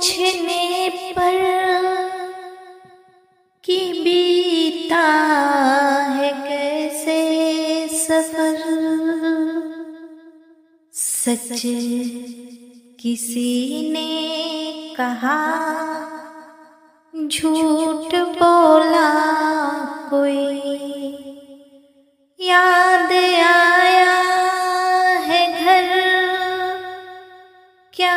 पूछने पर कि बीता है कैसे सफर, सच किसी ने कहा झूठ बोला कोई, याद आया है घर क्या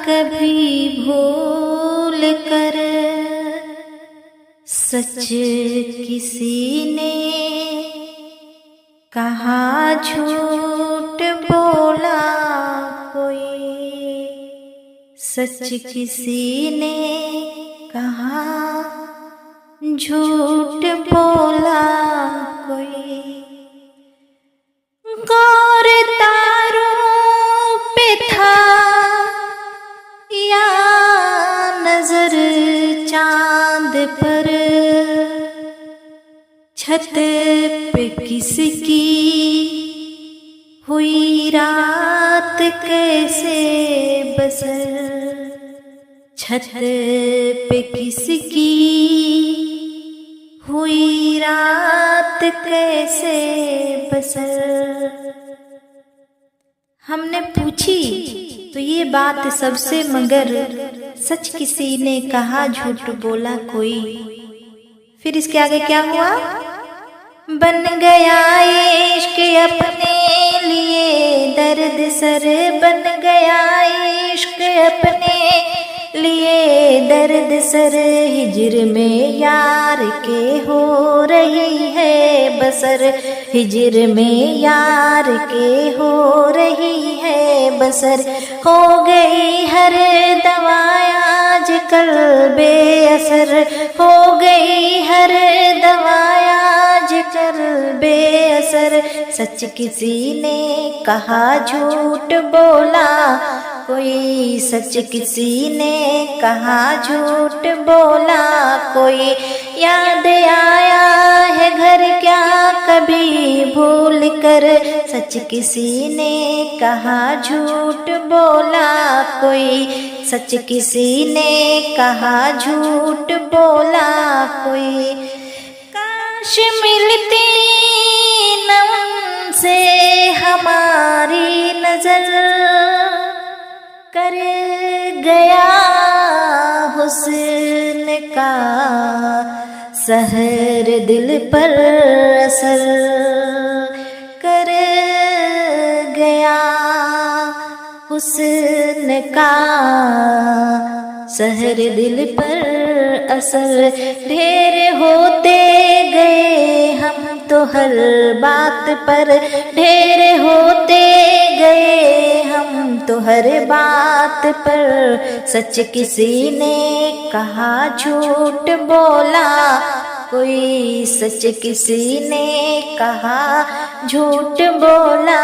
कभी भूल कर, सच किसी ने कहा झूठ बोला कोई, सच किसी ने कहा झूठ बोला कोई। गौर तारों पे था या नजर चांद पर, छत पे किसकी हुई रात कैसे बसर, छत पे किसकी हुई रात कैसे बसर। हमने पूछी तो ये बात सबसे मगर, सच किसी ने कहा झूठ बोला कोई। फिर इसके आगे क्या हुआ? बन गया इश्क अपने लिए दर्द सर, बन गया इश्क अपने लिए दर्द सर, हिज्र में यार के हो रही है बसर, हिज्र में यार के हो रही है बसर, हो गई हर दवाएं आजकल बेअसर, हो गई हर दवाएं आजकल बेअसर, सच किसी ने कहा झूठ बोला कोई, सच किसी ने कहा झूठ बोला कोई, याद आया है घर क्या कभी भूल कर, सच किसी ने कहा झूठ बोला कोई, सच किसी ने कहा झूठ बोला कोई। काश मिलती न उनसे हमारी नजर, कर गया हुस्न का सहर दिल पर असर, कर गया हुस्न का सहर दिल पर असर, ढेर होते गए हम तो हर बात पर, ढेर होते गए हम तो हर बात पर, सच किसी ने कहा झूठ बोला कोई, सच किसी ने कहा झूठ बोला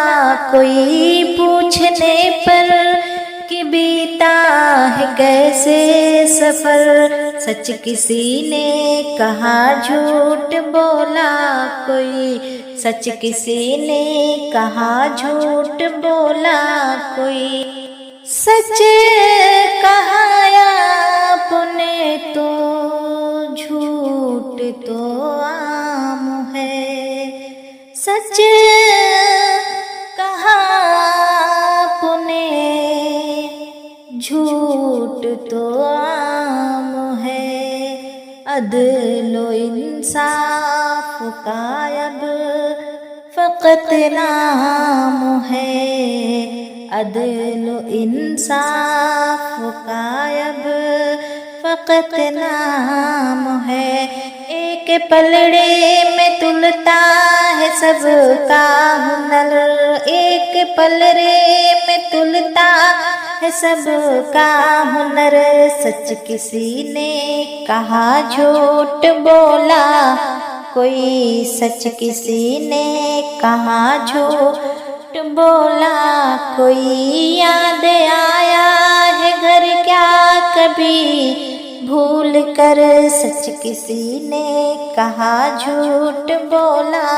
कोई। पूछने पर कि बीता है कैसे सफर, सच किसी ने कहा झूठ बोला कोई, सच किसी ने कहा झूठ बोला कोई। सच कहा आपने तो झूठ तो आम है, सच कहा आपने झूठ तो आम है, अदलो इंसाफ का अब फकत नाम है, अदलो इंसाफ का अब फकत नाम है, एक पलड़े में तुलता है सबका हुनर, एक पलड़े में तुलता है सबका हुनर, सच किसी ने कहा झूठ बोला कोई, सच किसी ने कहा झूठ बोला कोई। याद आया है घर क्या कभी भूल कर, सच किसी ने कहा झूठ बोला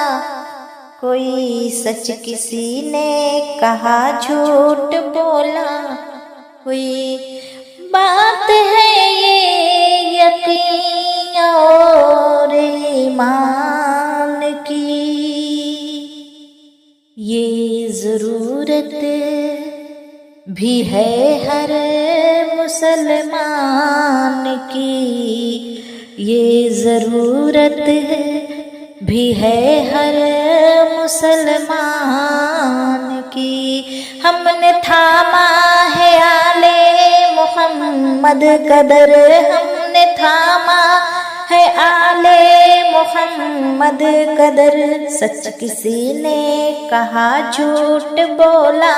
कोई, सच किसी ने कहा झूठ बोला कोई। बाप बात है ये यकीन और ईमान की, ये ज़रूरत भी है हर मुसलमान की, ये ज़रूरत भी है हर मुसलमान की। हमने थामा है आले मोहम्मद कदर, हमने थामा है आले मोहम्मद कदर। सच किसी ने कहा झूठ बोला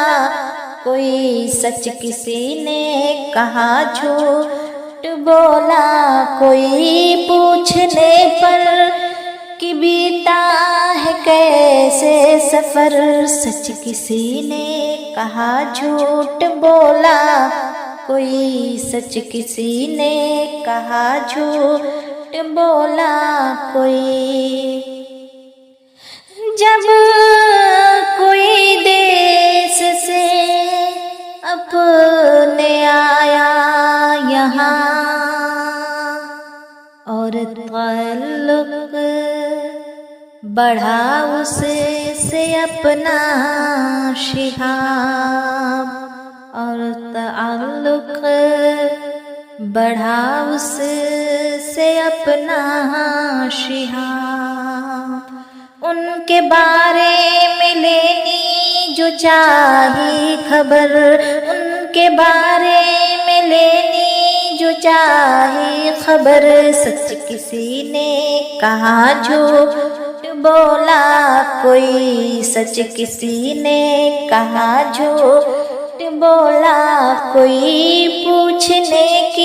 कोई, सच किसी ने कहा झूठ बोला कोई, पूछने पर कि बीता है कैसे सफर। सच किसी ने कहा झूठ बोला कोई, सच किसी ने कहा झूठ बोला कोई। जब कोई देश से अपने आया यहाँ और ताल्लुक बढ़ा उससे अपना शिहाब, और ताल्लुक बढ़ा उससे अपना शिहाब। उनके बारे में लेनी जो चाही खबर, उनके बारे में लेनी जो चाही खबर। सच किसी ने कहा झूठ बोला कोई, सच किसी ने कहा झूठ बोला कोई,